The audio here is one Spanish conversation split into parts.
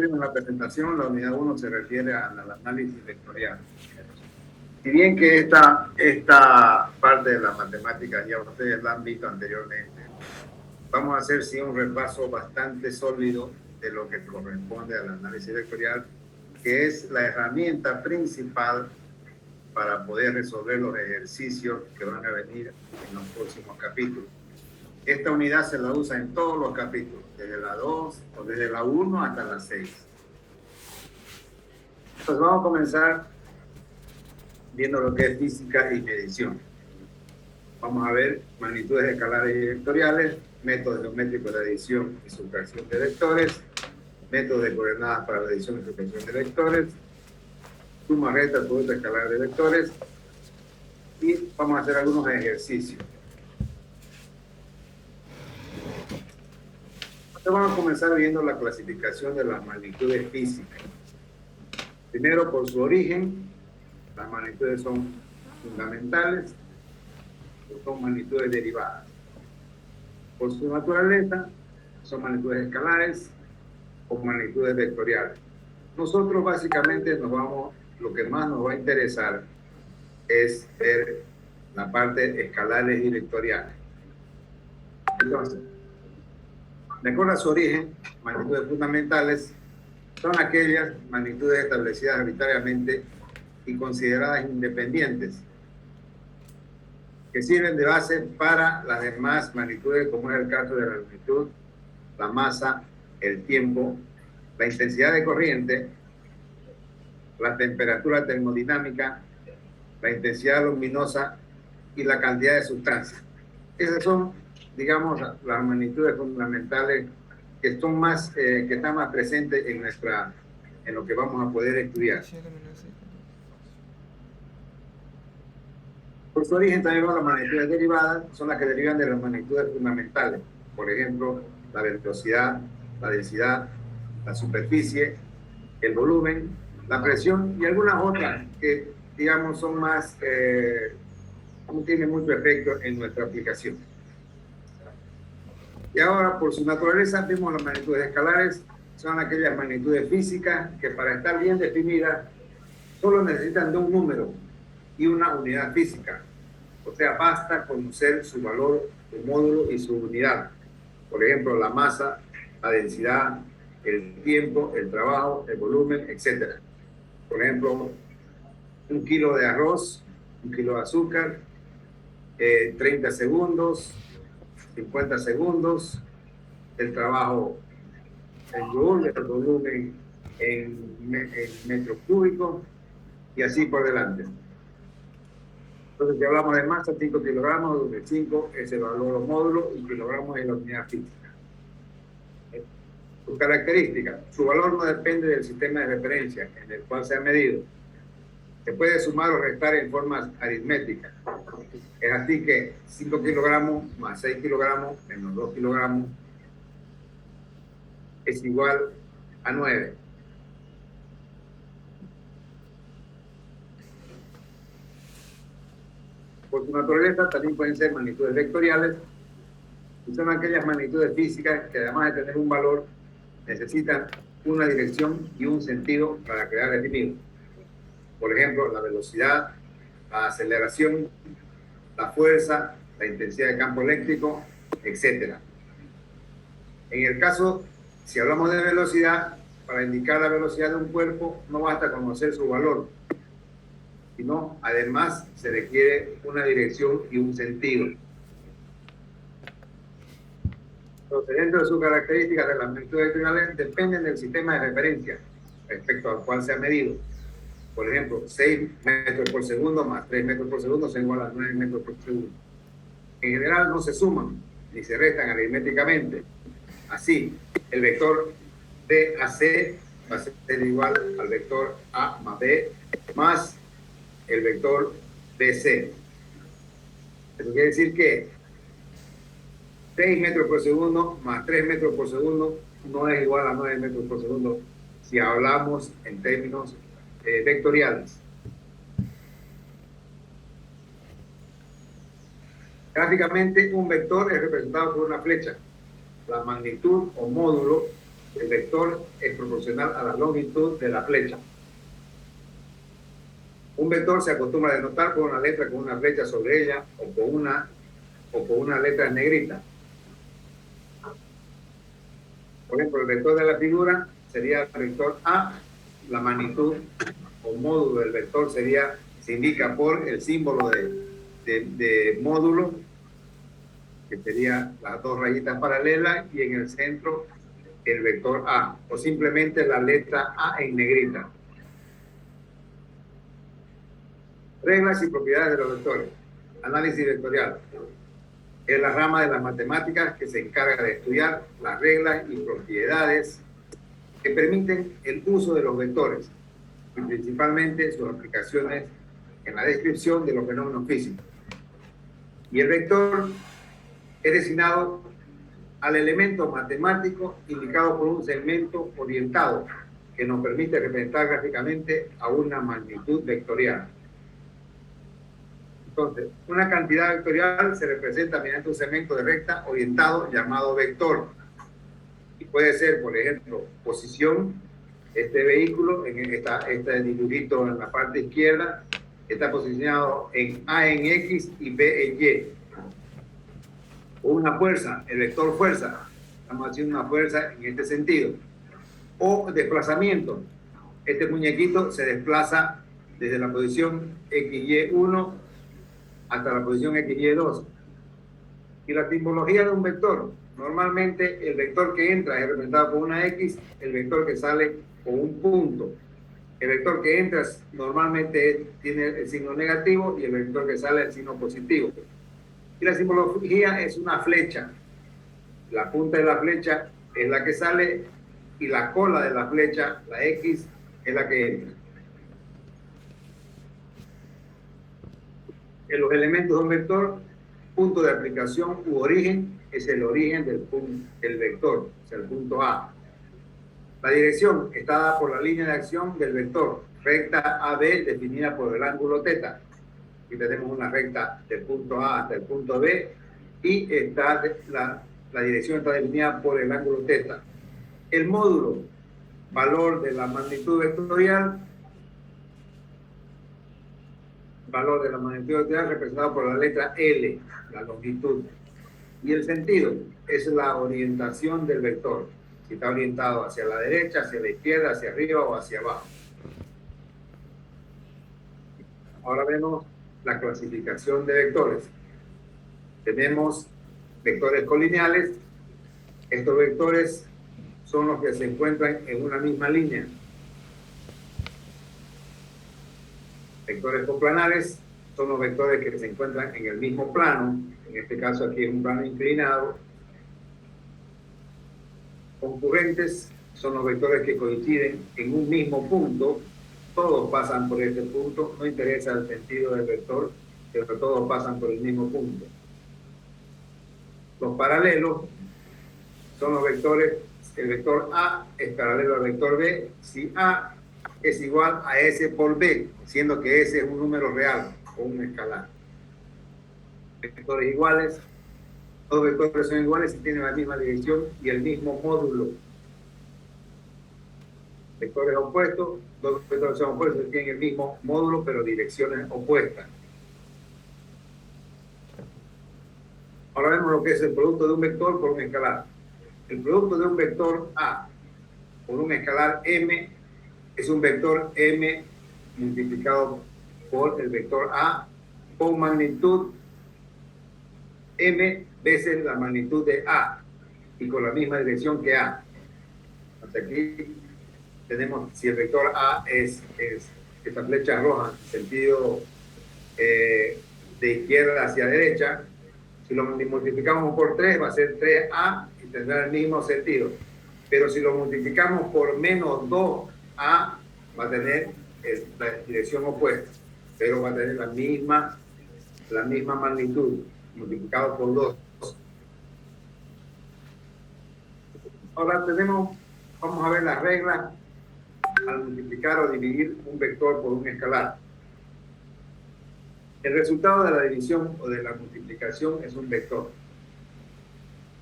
vimos en la presentación, la unidad 1 se refiere al análisis vectorial. Si bien que esta parte de las matemáticas ya ustedes la han visto anteriormente, vamos a hacer sí un repaso bastante sólido de lo que corresponde al análisis vectorial, que es la herramienta principal para poder resolver los ejercicios que van a venir en los próximos capítulos. Esta unidad se la usa en todos los capítulos, desde la 2 o desde la 1 hasta la 6. Entonces vamos a comenzar viendo lo que es física y medición. Vamos a ver magnitudes escalares y vectoriales, métodos geométricos de adición y sustracción de vectores, métodos de coordenadas para la adición y sustracción de vectores, suma, resta, producto escalar de vectores, y vamos a hacer algunos ejercicios. Entonces vamos a comenzar viendo la clasificación de las magnitudes físicas. Primero, por su origen, las magnitudes son fundamentales o son magnitudes derivadas. Por su naturaleza, son magnitudes escalares o magnitudes vectoriales. Nosotros básicamente lo que más nos va a interesar es ver la parte escalares y vectoriales. Entonces, de acuerdo a su origen, magnitudes fundamentales son aquellas magnitudes establecidas arbitrariamente y consideradas independientes, que sirven de base para las demás magnitudes, como es el caso de la longitud, la masa, el tiempo, la intensidad de corriente, la temperatura termodinámica, la intensidad luminosa y la cantidad de sustancia. Esas son, digamos, las magnitudes fundamentales que están más presentes en lo que vamos a poder estudiar. Por su origen también las magnitudes derivadas son las que derivan de las magnitudes fundamentales. Por ejemplo, la velocidad, la densidad, la superficie, el volumen, la presión y algunas otras que, digamos, son más, no tienen mucho efecto en nuestra aplicación. Y ahora, por su naturaleza, vemos las magnitudes escalares, son aquellas magnitudes físicas que para estar bien definidas solo necesitan de un número y una unidad física. O sea, basta conocer su valor, su módulo y su unidad. Por ejemplo, la masa, la densidad, el tiempo, el trabajo, el volumen, etc. Por ejemplo, 1 kilo de arroz, 1 kilo de azúcar, 30 segundos, 50 segundos, el trabajo en joule, el volumen en metros cúbicos y así por delante. Entonces, si hablamos de masa, 5 kilogramos, donde 5 es el valor o módulo y kilogramos es la unidad física. Sus características. Su valor no depende del sistema de referencia en el cual se ha medido. Se puede sumar o restar en formas aritméticas. Es así que 5 kilogramos más 6 kilogramos menos 2 kilogramos es igual a 9. Por su naturaleza también pueden ser magnitudes vectoriales, y son aquellas magnitudes físicas que además de tener un valor, necesitan una dirección y un sentido para quedar definido. Por ejemplo, la velocidad, la aceleración, la fuerza, la intensidad de campo eléctrico, etc. En el caso, si hablamos de velocidad, para indicar la velocidad de un cuerpo no basta conocer su valor, sino además se requiere una dirección y un sentido. Entonces, dentro de sus características de las magnitudes vectoriales dependen del sistema de referencia respecto al cual se ha medido. Por ejemplo, 6 metros por segundo más 3 metros por segundo son igual a 9 metros por segundo. En general no se suman ni se restan aritméticamente. Así, el vector BAC va a ser igual al vector A más B más el vector BC. Eso quiere decir que 6 metros por segundo más 3 metros por segundo no es igual a 9 metros por segundo si hablamos en términos vectoriales. Gráficamente, un vector es representado por una flecha. La magnitud o módulo el vector es proporcional a la longitud de la flecha. Un vector se acostumbra a denotar con una letra con una flecha sobre ella o con una letra en negrita. Por ejemplo, el vector de la figura sería el vector A, la magnitud o módulo del vector se indica por el símbolo de módulo, que sería las dos rayitas paralelas, y en el centro el vector A, o simplemente la letra A en negrita. Reglas y propiedades de los vectores. Análisis vectorial. Es la rama de las matemáticas que se encarga de estudiar las reglas y propiedades que permiten el uso de los vectores y principalmente sus aplicaciones en la descripción de los fenómenos físicos. Y el vector es designado al elemento matemático indicado por un segmento orientado que nos permite representar gráficamente a una magnitud vectorial. Entonces, una cantidad vectorial se representa mediante un segmento de recta orientado llamado vector. Y puede ser, por ejemplo, posición. Este vehículo, este dibujito en la parte izquierda, está posicionado en A en X y B en Y. O una fuerza, el vector fuerza. Estamos haciendo una fuerza en este sentido. O desplazamiento. Este muñequito se desplaza desde la posición XY1 hasta la posición XY2. Y la tipología de un vector. Normalmente el vector que entra es representado por una X, el vector que sale con un punto. El vector que entra normalmente tiene el signo negativo y el vector que sale el signo positivo. Y la simbología es una flecha. La punta de la flecha es la que sale y la cola de la flecha, la X, es la que entra. En los elementos de un vector, punto de aplicación u origen es el origen del vector, o sea, el punto A. La dirección está dada por la línea de acción del vector, recta AB definida por el ángulo θ. Aquí tenemos una recta del punto A hasta el punto B y la dirección está definida por el ángulo θ. El módulo, valor de la magnitud vectorial, representado por la letra L, la longitud. Y el sentido es la orientación del vector, si está orientado hacia la derecha, hacia la izquierda, hacia arriba o hacia abajo. Ahora vemos la clasificación de vectores. Tenemos vectores colineales. Estos vectores son los que se encuentran en una misma línea. Vectores coplanares son los vectores que se encuentran en el mismo plano. En este caso aquí es un plano inclinado. Concurrentes son los vectores que coinciden en un mismo punto. Todos pasan por este punto, no interesa el sentido del vector, pero todos pasan por el mismo punto. Los paralelos son los vectores, el vector A es paralelo al vector B si A es igual a S por B, siendo que S es un número real o un escalar. Vectores iguales, dos vectores son iguales y tienen la misma dirección y el mismo módulo. Vectores opuestos, dos vectores son opuestos y tienen el mismo módulo pero direcciones opuestas. Ahora vemos lo que es el producto de un vector por un escalar. El producto de un vector A por un escalar M es un vector M multiplicado por el vector A con magnitud M veces la magnitud de A y con la misma dirección que A. Hasta aquí tenemos, si el vector A es esta flecha roja en sentido de izquierda hacia derecha, si lo multiplicamos por 3 va a ser 3A y tendrá el mismo sentido. Pero si lo multiplicamos por menos 2A va a tener la dirección opuesta, pero va a tener la misma magnitud multiplicado por 2. Ahora vamos a ver las reglas al multiplicar o dividir un vector por un escalar. El resultado de la división o de la multiplicación es un vector.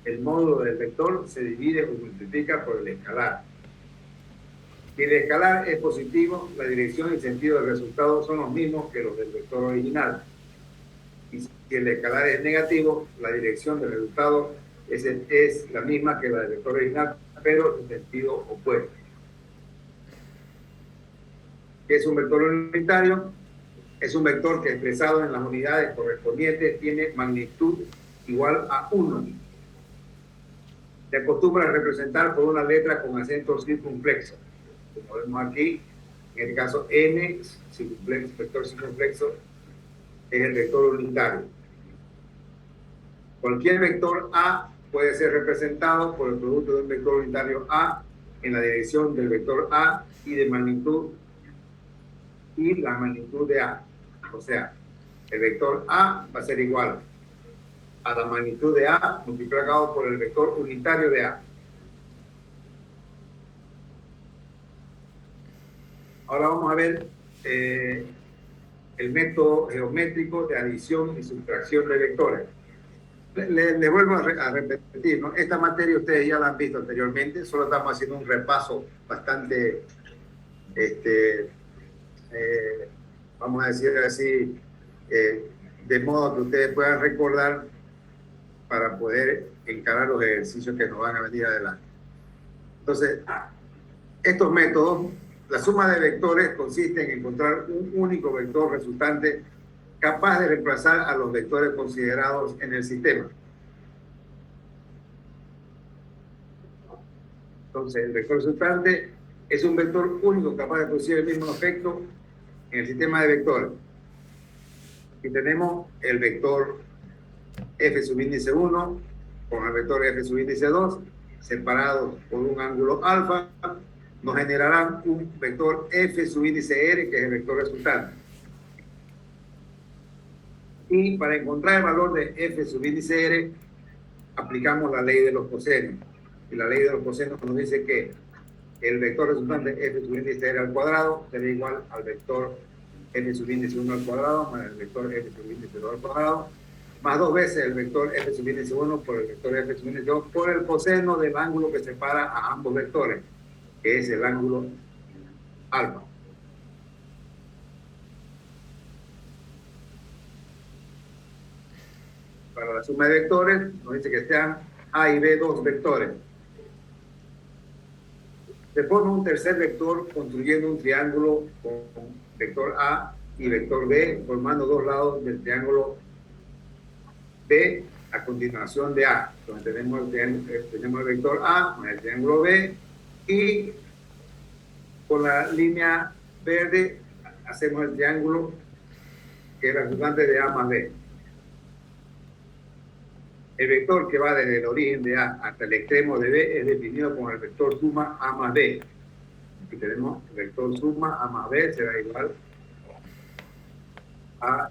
el módulo del vector se divide o multiplica por el escalar. Si el escalar es positivo, la dirección y sentido del resultado son los mismos que los del vector original. Y si el escalar es negativo, la dirección del resultado es la misma que la del vector original, pero en sentido opuesto. ¿Qué es un vector unitario? Es un vector que expresado en las unidades correspondientes tiene magnitud igual a 1. Se acostumbra a representar por una letra con acento circunflexo. Como vemos aquí, en el caso n, vector circunflexo, es el vector unitario. Cualquier vector A puede ser representado por el producto de un vector unitario A en la dirección del vector A y de magnitud y la magnitud de A. O sea, el vector A va a ser igual a la magnitud de A multiplicado por el vector unitario de A. Ahora vamos a ver el método geométrico de adición y sustracción de vectores. Les vuelvo a repetir, ¿no? Esta materia ustedes ya la han visto anteriormente, solo estamos haciendo un repaso bastante, vamos a decir así, de modo que ustedes puedan recordar para poder encarar los ejercicios que nos van a venir adelante. Entonces, estos métodos, la suma de vectores consiste en encontrar un único vector resultante capaz de reemplazar a los vectores considerados en el sistema. Entonces, el vector resultante es un vector único capaz de producir el mismo efecto en el sistema de vectores. Aquí tenemos el vector f subíndice 1 con el vector f subíndice 2 separados por un ángulo alfa, nos generarán un vector f subíndice r, que es el vector resultante. Y para encontrar el valor de f subíndice r, aplicamos la ley de los cosenios. Y la ley de los cosenios nos dice que el vector resultante f subíndice r al cuadrado será igual al vector f subíndice 1 al cuadrado más el vector f subíndice 2 al cuadrado, más 2 veces el vector f subíndice 1 por el vector f subíndice 2 por el coseno del ángulo que separa a ambos vectores, que es el ángulo alfa. Para la suma de vectores, nos dice que sean A y B dos vectores. Se forma un tercer vector construyendo un triángulo con vector A y vector B, formando dos lados del triángulo B a continuación de A. Entonces tenemos el vector A con el triángulo B y con la línea verde hacemos el triángulo que es el resultante de A más B. El vector que va desde el origen de A hasta el extremo de B es definido como el vector suma A más B. Aquí tenemos el vector suma A más B será igual a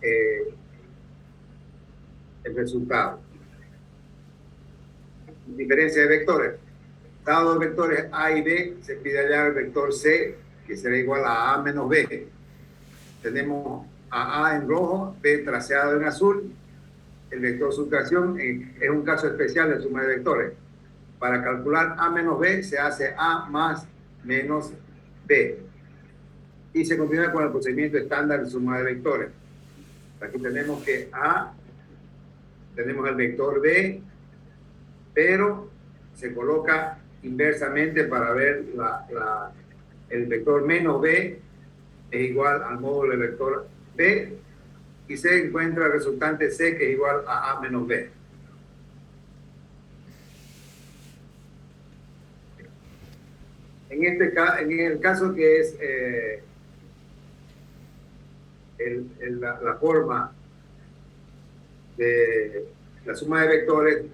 el resultado. Diferencia de vectores. Dados los vectores A y B, se pide hallar el vector C, que será igual a A menos B. Tenemos a A en rojo, B traseado en azul. El vector sustracción es un caso especial de suma de vectores. Para calcular A menos B se hace A más menos B. Y se continúa con el procedimiento estándar de suma de vectores. Aquí tenemos que A, tenemos el vector B, pero se coloca inversamente para ver el vector menos B es igual al módulo del vector B, y se encuentra el resultante C, que es igual a A menos B. En el caso que es la forma de la suma de vectores,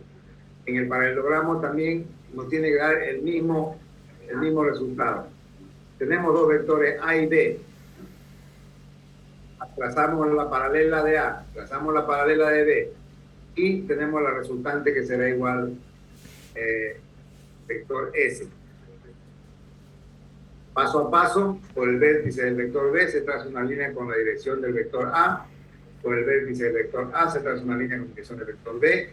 en el paralelogramo también nos tiene que dar el mismo resultado. Tenemos dos vectores A y B. Trazamos la paralela de A, trazamos la paralela de B y tenemos la resultante que será igual vector S. Paso a paso, por el vértice del vector B se traza una línea con la dirección del vector A, por el vértice del vector A se traza una línea con la dirección del vector B,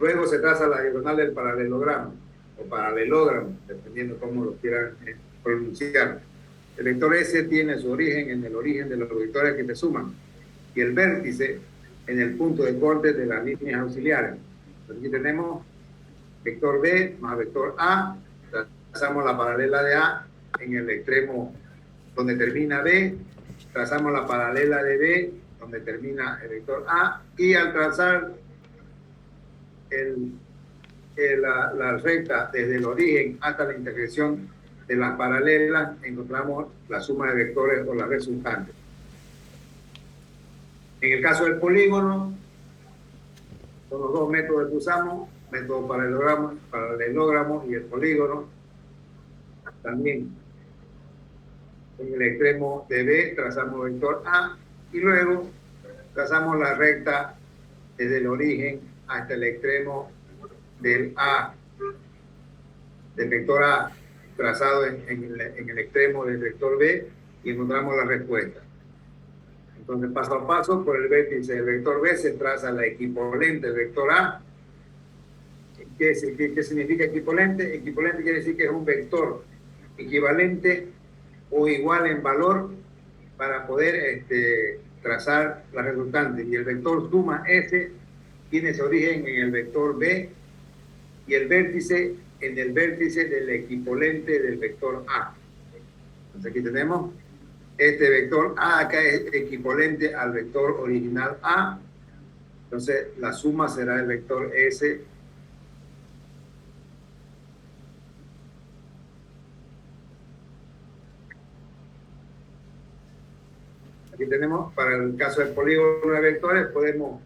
Luego se traza la diagonal del paralelogramo o paralelogramo, dependiendo cómo lo quieran pronunciar. El vector S tiene su origen en el origen de los vectores que se suman y el vértice en el punto de corte de las líneas auxiliares. Entonces, aquí tenemos vector B más vector A, trazamos la paralela de A en el extremo donde termina B, trazamos la paralela de B donde termina el vector A, y al trazar la recta desde el origen hasta la intersección de las paralelas, encontramos la suma de vectores o la resultante. En el caso del polígono, son los dos métodos que usamos, método paralelogramo y el polígono. También en el extremo de B trazamos vector A y luego trazamos la recta desde el origen hasta el extremo del A, del vector A, trazado en el extremo del vector B, y encontramos la respuesta. Entonces, paso a paso, por el vértice del vector B se traza la equipolente del vector A. ¿Qué significa equipolente? Equipolente quiere decir que es un vector equivalente o igual en valor para poder trazar la resultante. Y el vector suma S tiene su origen en el vector B y el vértice en el vértice del equipolente del vector A. Entonces aquí tenemos este vector A, acá es equipolente al vector original A. Entonces la suma será el vector S. Aquí tenemos, para el caso del polígono de vectores, podemos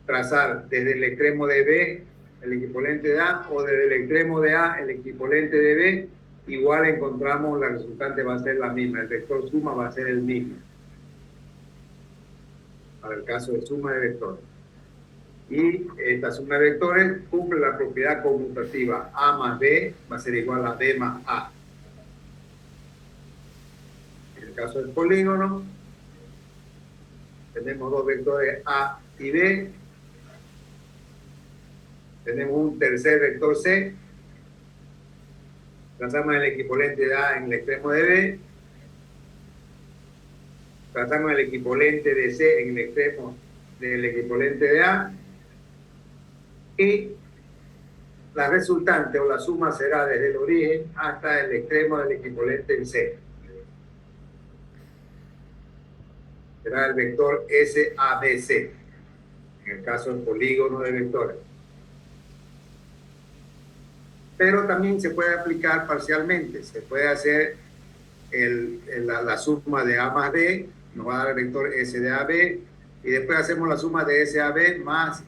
trazar desde el extremo de B el equipolente de A, o desde el extremo de A el equipolente de B. Igual encontramos la resultante va a ser la misma, el vector suma va a ser el mismo para el caso de suma de vectores. Y esta suma de vectores cumple la propiedad conmutativa. A más B va a ser igual a B más A. En el caso del polígono, tenemos dos vectores A y B. Tenemos un tercer vector C. Trazamos el equipolente de A en el extremo de B. Trazamos el equipolente de C en el extremo del equipolente de A. Y la resultante o la suma será desde el origen hasta el extremo del equipolente en C. Será el vector SABC, en el caso del polígono de vectores. Pero también se puede aplicar parcialmente. Se puede hacer la suma de A más B, nos va a dar el vector S de AB, y después hacemos la suma de SAB más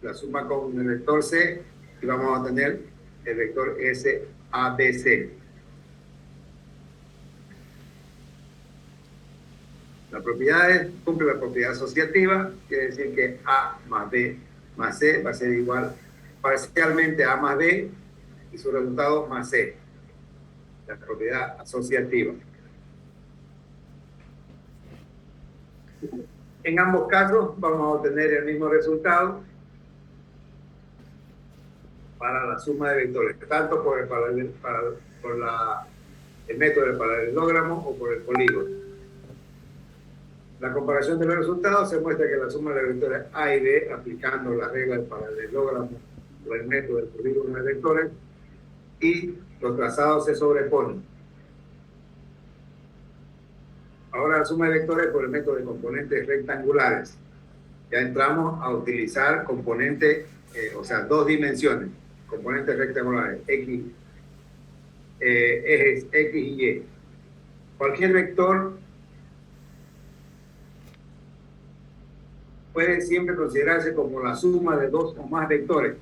la suma con el vector C, y vamos a tener el vector SABC. La propiedad cumple la propiedad asociativa, quiere decir que A más B más C va a ser igual parcialmente a A más B y su resultado más C. La propiedad asociativa. En ambos casos vamos a obtener el mismo resultado para la suma de vectores, tanto por el método del paralelogramo o por el polígono. La comparación de los resultados se muestra que la suma de vectores A y B, aplicando la regla del paralelogramo o el método del polígono de vectores, y los trazados se sobreponen. Ahora la suma de vectores por el método de componentes rectangulares. Ya entramos a utilizar componentes, o sea, dos dimensiones, componentes rectangulares, ejes X y Y. Cualquier vector puede siempre considerarse como la suma de dos o más vectores,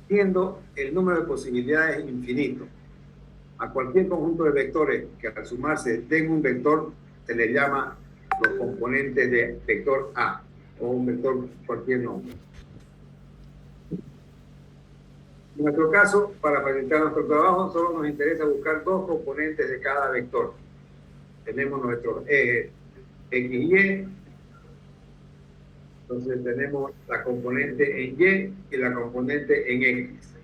siendo el número de posibilidades infinito. A cualquier conjunto de vectores que al sumarse den un vector se le llama los componentes de vector A, o un vector cualquier nombre. En nuestro caso, para facilitar nuestro trabajo, solo nos interesa buscar dos componentes de cada vector. Tenemos nuestros ejes X y Y, Entonces tenemos la componente en Y y la componente en X.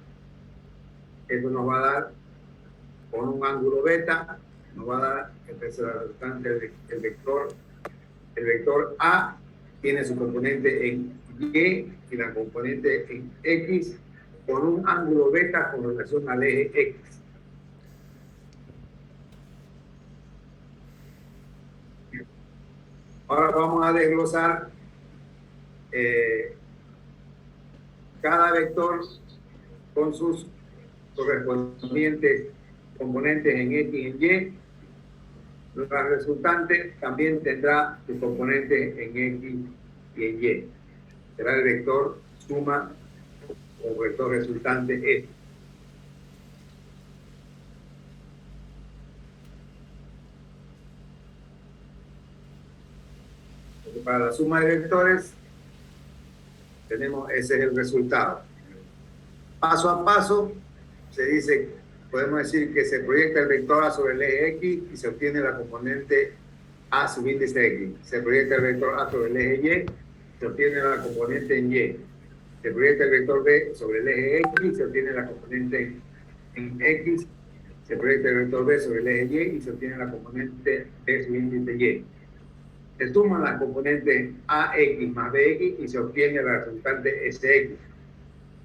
Eso nos va a dar, con un ángulo beta, nos va a dar el resultante, el vector A tiene su componente en Y y la componente en X con un ángulo beta con relación al eje X. Ahora vamos a desglosar cada vector con sus correspondientes componentes en X y en Y. La resultante también tendrá su componente en X y en Y. Será el vector suma o vector resultante E. Para la suma de vectores, ese es el resultado. Paso a paso, se dice, podemos decir que se proyecta el vector A sobre el eje X y se obtiene la componente A subíndice X. Se proyecta el vector A sobre el eje Y, se obtiene la componente en Y. Se proyecta el vector B sobre el eje X, se obtiene la componente en X. Se proyecta el vector B sobre el eje Y y se obtiene la componente B subíndice Y. Se suman las componentes AX más BX y se obtiene la resultante SX.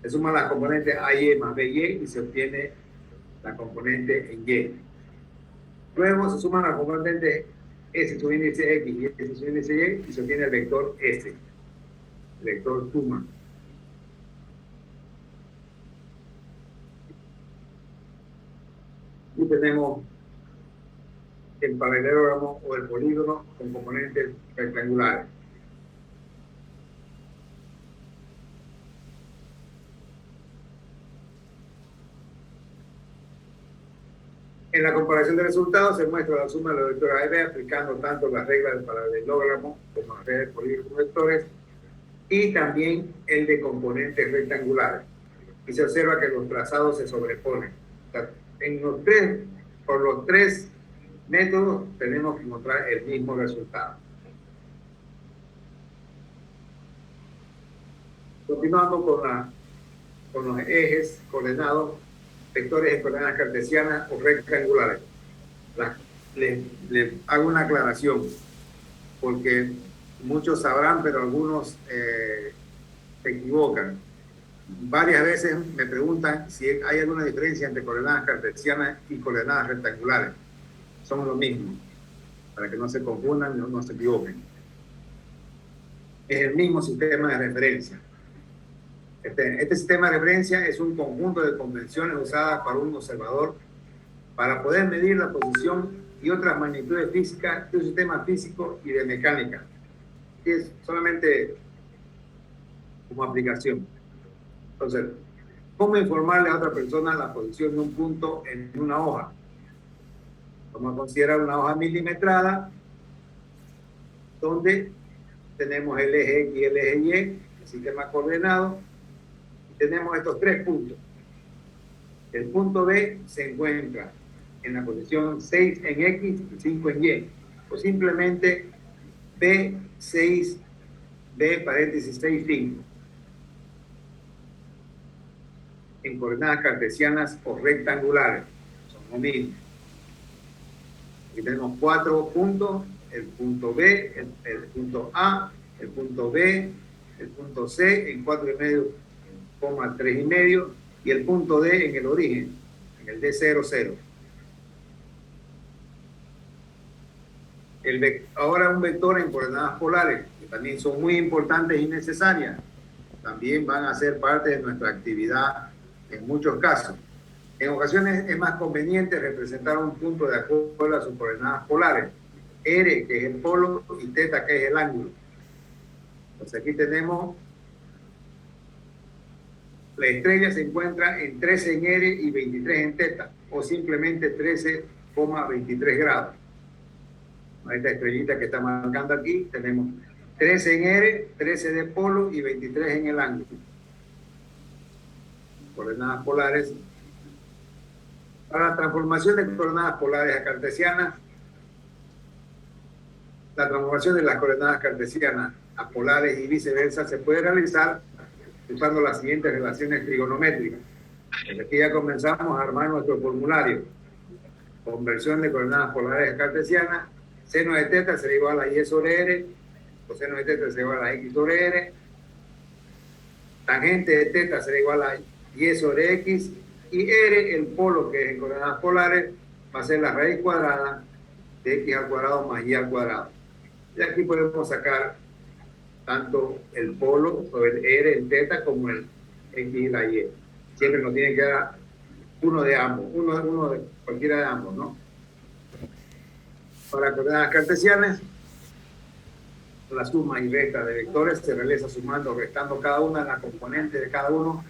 Se suman las componentes AY más BY y se obtiene la componente en Y. Luego se suman las componentes S subíndice X y S subíndice Y y se obtiene el vector S, el vector suma. Y tenemos el paralelogramo o el polígono con componentes rectangulares. En la comparación de resultados se muestra la suma de los vectores A y B aplicando tanto las reglas del paralelogramo como las reglas del polígono con vectores y también el de componentes rectangulares. Y se observa que los trazados se sobreponen. O sea, por los tres métodos tenemos que encontrar el mismo resultado. Continuando con los ejes coordenados, vectores en coordenadas cartesianas o rectangulares. Les hago una aclaración, porque muchos sabrán, pero algunos se equivocan. Varias veces me preguntan si hay alguna diferencia entre coordenadas cartesianas y coordenadas rectangulares. Son lo mismo, para que no se confundan, no se equivoquen. Es el mismo sistema de referencia. Este sistema de referencia es un conjunto de convenciones usadas para un observador para poder medir la posición y otras magnitudes físicas de un sistema físico y de mecánica. Es solamente como aplicación. Entonces, ¿cómo informarle a otra persona la posición de un punto en una hoja? Vamos a considerar una hoja milimetrada donde tenemos el eje X y el eje Y, el sistema coordenado, y tenemos estos tres puntos. El punto B se encuentra en la posición 6 en X y 5 en Y, o simplemente B6, B paréntesis 6, 5. En coordenadas cartesianas o rectangulares, son lo mismo. Aquí tenemos 4 puntos, el punto B, el punto A, el punto B, el punto C en 4,5, 3,5 y el punto D en el origen, en el D00. Ahora un vector en coordenadas polares, que también son muy importantes y necesarias, también van a ser parte de nuestra actividad en muchos casos. En ocasiones es más conveniente representar un punto de acuerdo a sus coordenadas polares, R, que es el polo, y θ, que es el ángulo. Entonces aquí tenemos, la estrella se encuentra en 13 en R y 23 en θ, o simplemente 13,23 grados. Esta estrellita que está marcando aquí, tenemos 13 en R, 13 de polo y 23 en el ángulo. Coordenadas polares. Para la transformación de coordenadas polares a cartesianas, la transformación de las coordenadas cartesianas a polares y viceversa se puede realizar usando las siguientes relaciones trigonométricas. Desde aquí ya comenzamos a armar nuestro formulario. Conversión de coordenadas polares cartesianas. Seno de teta será igual a y sobre r. Coseno de teta será igual a x sobre r. Tangente de teta será igual a y sobre x. Y r, el polo que es en coordenadas polares, va a ser la raíz cuadrada de x al cuadrado más y al cuadrado. Y aquí podemos sacar tanto el polo o el r en teta como el x y la y. Siempre nos tiene que dar uno de ambos, uno de cualquiera de ambos, ¿no? Para coordenadas cartesianas, la suma y resta de vectores se realiza sumando o restando cada una de las componentes de cada uno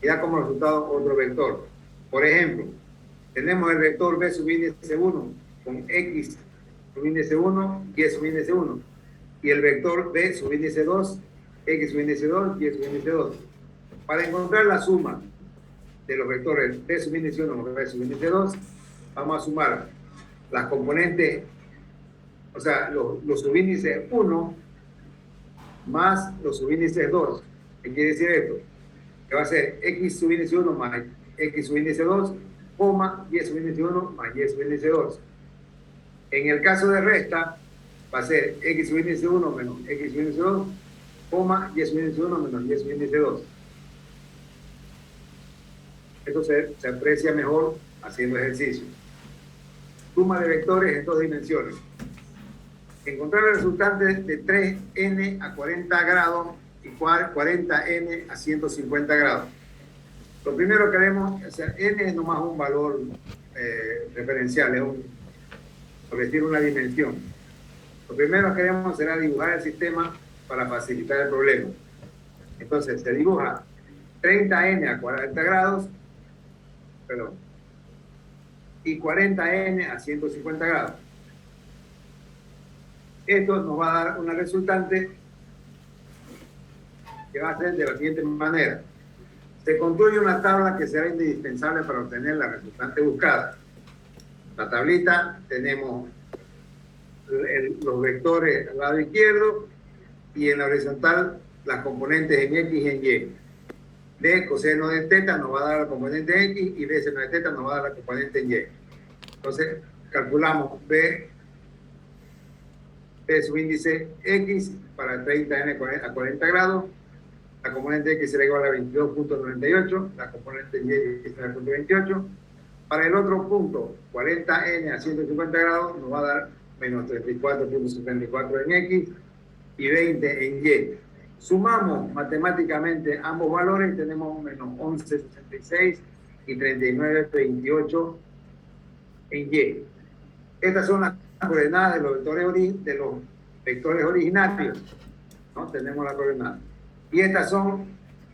y da como resultado otro vector. Por ejemplo, tenemos el vector b subíndice 1 con x subíndice 1 y y subíndice 1. Y el vector b subíndice 2, x subíndice 2 y y subíndice 2. Para encontrar la suma de los vectores b subíndice 1 con b subíndice 2, vamos a sumar las componentes, o sea, los subíndices 1 más los subíndices 2. ¿Qué quiere decir esto? Que va a ser x subíndice 1 más x subíndice 2, coma, y subíndice 1 más y subíndice 2. En el caso de resta, va a ser x subíndice 1 menos x subíndice 2, coma, y subíndice 1 menos y subíndice 2. Esto se aprecia mejor haciendo ejercicio. Suma de vectores en 2 dimensiones. Encontrar el resultante de 3n a 40 grados y 40n a 150 grados. Lo primero que haremos, o sea, n es nomás un valor referencial, es por decir una dimensión. Lo primero que haremos será dibujar el sistema para facilitar el problema. Entonces, se dibuja 30n a 40 grados, perdón, y 40n a 150 grados. Esto nos va a dar una resultante que va a ser de la siguiente manera. Se construye una tabla que será indispensable para obtener la resultante buscada. La tablita tenemos los vectores al lado izquierdo y en la horizontal las componentes en x y en y. D coseno de teta nos va a dar la componente en x y B seno de teta nos va a dar la componente en y. Entonces calculamos B subíndice x para 30n a 40 grados. La componente x será igual a 22.98, la componente y será 0.28. Para el otro punto, 40n a 150 grados nos va a dar menos 34.74 en x y 20 en y. Sumamos matemáticamente ambos valores y tenemos menos 11.66 y 39.28 en y. Estas son las coordenadas de los vectores originarios, ¿no? Tenemos la coordenada. Y estas son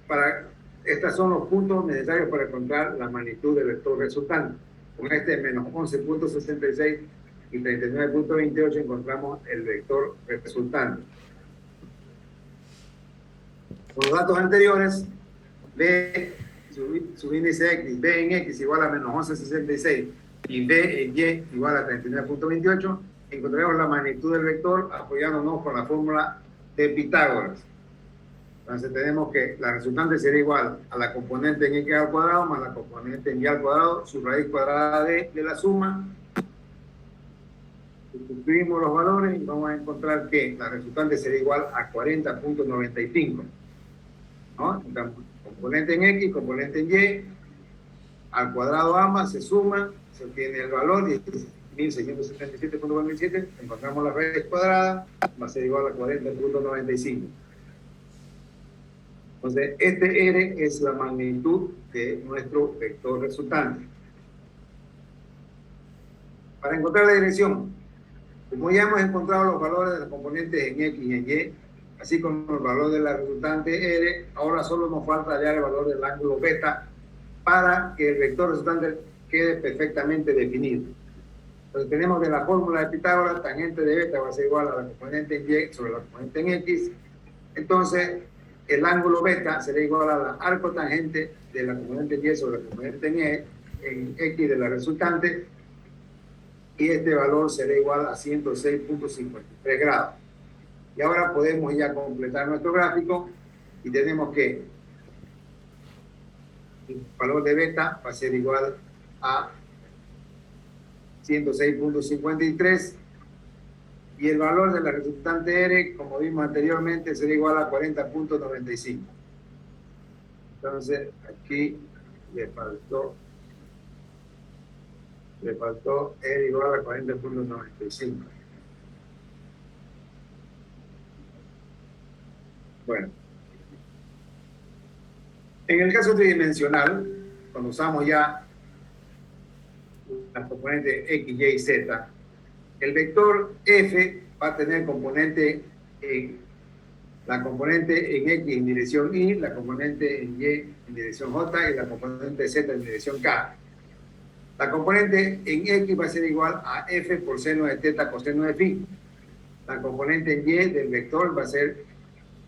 los puntos necesarios para encontrar la magnitud del vector resultante. Con este menos 11.66 y 39.28 encontramos el vector resultante. Con los datos anteriores, B subíndice x, B en x igual a menos 11.66 y B en y igual a 39.28, encontraremos la magnitud del vector apoyándonos con la fórmula de Pitágoras. Entonces tenemos que la resultante será igual a la componente en x al cuadrado más la componente en y al cuadrado, su raíz cuadrada de la suma. Sustituimos los valores y vamos a encontrar que la resultante será igual a 40.95. ¿No? Entonces, componente en x, componente en y, al cuadrado ambas se suma, se obtiene el valor 1677.47, encontramos la raíz cuadrada, va a ser igual a 40.95. Entonces, este R es la magnitud de nuestro vector resultante. Para encontrar la dirección, como ya hemos encontrado los valores de los componentes en X y en Y, así como el valor de la resultante R, ahora solo nos falta hallar el valor del ángulo beta para que el vector resultante quede perfectamente definido. Entonces tenemos que la fórmula de Pitágoras, tangente de beta va a ser igual a la componente en Y sobre la componente en X. Entonces, el ángulo beta será igual a la arco tangente de la componente Y sobre la componente en X de la resultante, y este valor será igual a 106.53 grados. Y ahora podemos ya completar nuestro gráfico y tenemos que el valor de beta va a ser igual a 106.53 y el valor de la resultante R, como vimos anteriormente, será igual a 40.95. Entonces, aquí le faltó R igual a 40.95. Bueno, en el caso tridimensional, cuando usamos ya las componentes X, Y, Z, el vector F va a tener componente la componente en X en dirección Y, la componente en Y en dirección J y la componente Z en dirección K. La componente en X va a ser igual a F por seno de teta coseno de phi. La componente en Y del vector va a ser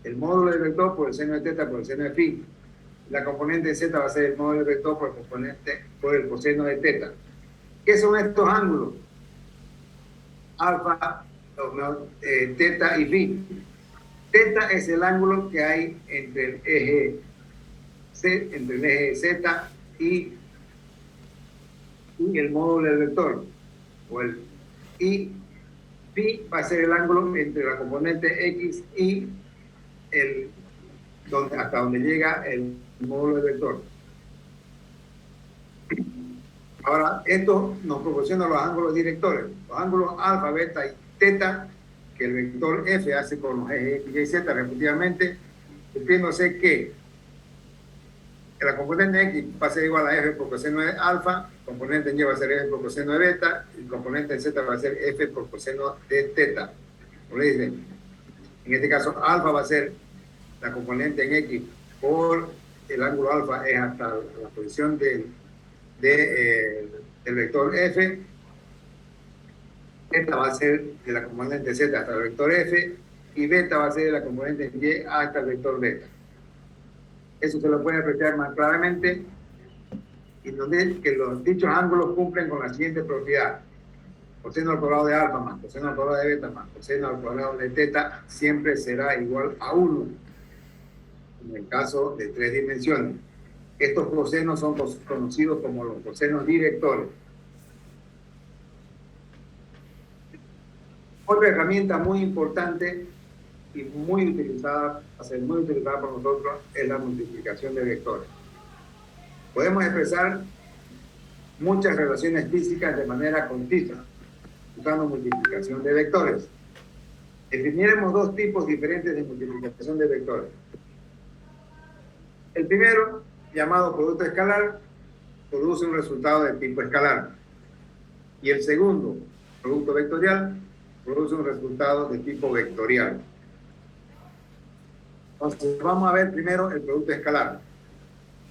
el módulo del vector por el seno de teta por el seno de phi. La componente Z va a ser el módulo del vector por el coseno de teta. ¿Qué son estos ángulos? Alfa, teta y phi. Teta es el ángulo que hay entre el eje Z y el módulo del vector. Y phi va a ser el ángulo entre la componente X y hasta donde llega el módulo del vector. Ahora, esto nos proporciona los ángulos directores. Los ángulos alfa, beta y teta que el vector F hace con los ejes X, Y, Z respectivamente, cumpliéndose que la componente X va a ser igual a F por coseno de alfa, componente Y va a ser F por coseno de beta, y componente Z va a ser F por coseno de teta. Como le dicen, en este caso alfa va a ser la componente en X por el ángulo alfa es hasta la posición del vector F. Esta va a ser de la componente Z hasta el vector F y beta va a ser de la componente Y hasta el vector beta. Eso se lo puede apreciar más claramente y donde que los dichos ángulos cumplen con la siguiente propiedad: coseno al cuadrado de alfa más coseno al cuadrado de beta más coseno al cuadrado de teta siempre será igual a 1 en el caso de 3 dimensiones. Estos cosenos son conocidos como los cosenos directores. Otra herramienta muy importante y muy utilizada, va a ser muy utilizada por nosotros, es la multiplicación de vectores. Podemos expresar muchas relaciones físicas de manera concisa, usando multiplicación de vectores. Definiremos dos tipos diferentes de multiplicación de vectores. El primero, llamado producto escalar, produce un resultado de tipo escalar. Y el segundo, producto vectorial, produce un resultado de tipo vectorial. Entonces, vamos a ver primero el producto escalar.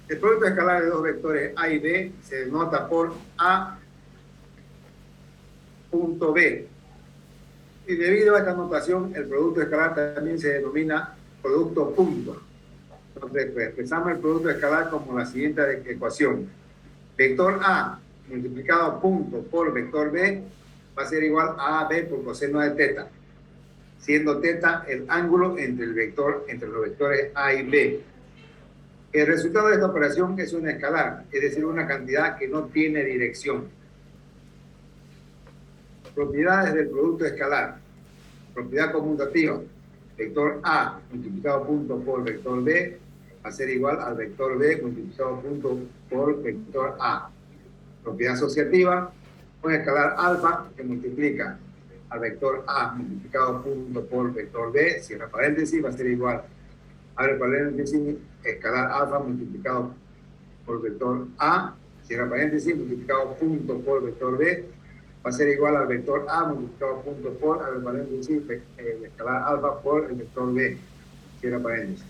El producto escalar de dos vectores A y B se denota por A punto B. Y debido a esta notación, el producto escalar también se denomina producto punto. Entonces, pues, expresamos el producto escalar como la siguiente ecuación. Vector A multiplicado punto por vector B va a ser igual a AB por coseno de teta, siendo teta el ángulo entre los vectores A y B. El resultado de esta operación es una escalar, es decir, una cantidad que no tiene dirección. Propiedades del producto escalar. Propiedad conmutativa. Vector A multiplicado punto por vector B va a ser igual al vector B multiplicado punto por vector A. Propiedad asociativa. Un escalar alfa que multiplica al vector A multiplicado punto por vector B, cierra paréntesis, va a ser igual, abre paréntesis, escalar alfa multiplicado por vector A, cierra paréntesis, multiplicado punto por vector B, va a ser igual al vector A multiplicado punto por, abre paréntesis, escalar alfa por el vector B, cierra paréntesis.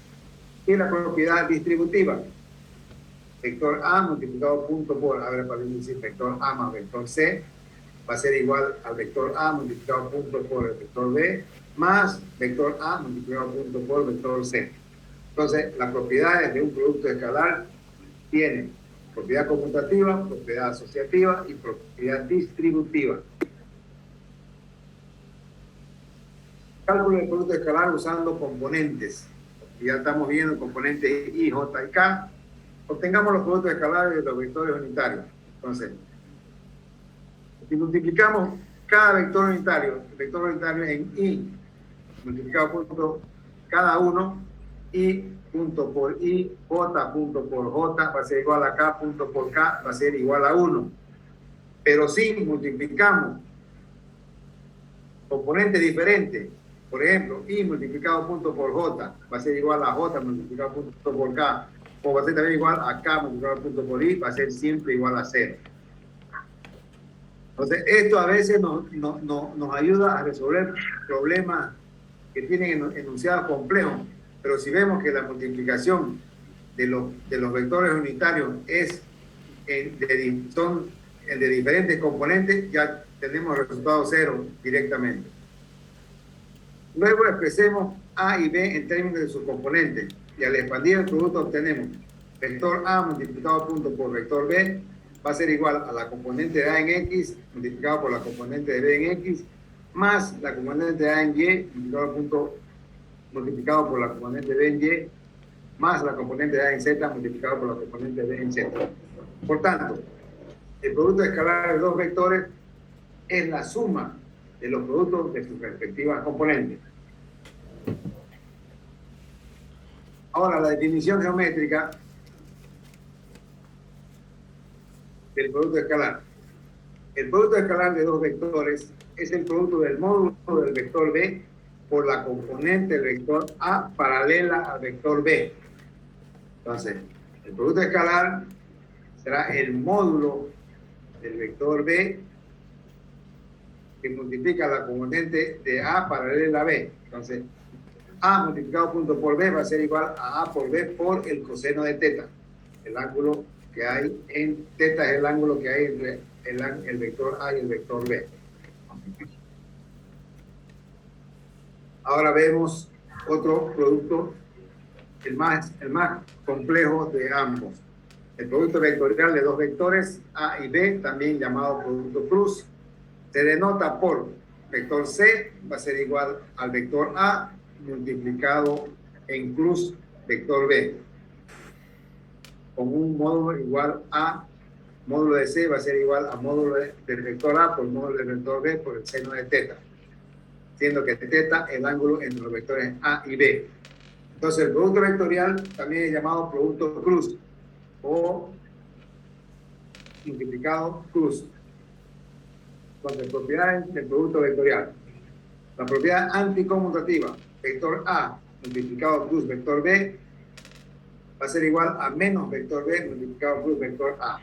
Y la propiedad distributiva, vector A multiplicado punto por, abre paréntesis, vector A más vector C, va a ser igual al vector A multiplicado punto por el vector B, más vector A multiplicado punto por vector C. Entonces, las propiedades de un producto escalar tienen propiedad conmutativa, propiedad asociativa y propiedad distributiva. Cálculo del producto escalar usando componentes. Ya estamos viendo componentes I, J y K. Obtengamos los productos escalares de los vectores unitarios. Entonces, si multiplicamos cada vector unitario, el vector unitario en I, multiplicado por cada uno, I punto por I, J punto por J va a ser igual a K punto por K, va a ser igual a 1. Pero si multiplicamos componentes diferentes, por ejemplo, I multiplicado punto por J va a ser igual a J multiplicado punto por K, o va a ser también igual a K multiplicado punto por I, va a ser siempre igual a 0. Entonces, esto a veces nos ayuda a resolver problemas que tienen enunciados complejos, pero si vemos que la multiplicación de los vectores unitarios son de diferentes componentes, ya tenemos el resultado 0 directamente. Luego expresemos A y B en términos de sus componentes, y al expandir el producto obtenemos vector A multiplicado por vector B va a ser igual a la componente de A en X multiplicado por la componente de B en X más la componente de A en Y multiplicado por la componente de B en Y más la componente de A en Z multiplicado por la componente de B en Z. Por tanto, el producto escalar de dos vectores es la suma de los productos de sus respectivas componentes. Ahora, la definición geométrica del producto escalar. El producto escalar de dos vectores es el producto del módulo del vector B por la componente del vector A paralela al vector B. Entonces, el producto escalar será el módulo del vector B que multiplica la componente de A paralela a B. Entonces, A multiplicado punto por B va a ser igual a A por B por el coseno de teta. El ángulo que hay en teta es el ángulo que hay entre el vector A y el vector B. Ahora vemos otro producto, el más complejo de ambos. El producto vectorial de dos vectores A y B, también llamado producto cruz, se denota por vector C, va a ser igual al vector A multiplicado en cruz vector B, con un módulo igual a módulo de C va a ser igual a módulo del vector A por módulo del vector B por el seno de teta, siendo que teta es el ángulo entre los vectores A y B. Entonces el producto vectorial también es llamado producto cruz o multiplicado cruz. Entonces, propiedades del producto vectorial. La propiedad anticonmutativa, vector A multiplicado cruz vector B, va a ser igual a menos vector B multiplicado cruz vector A.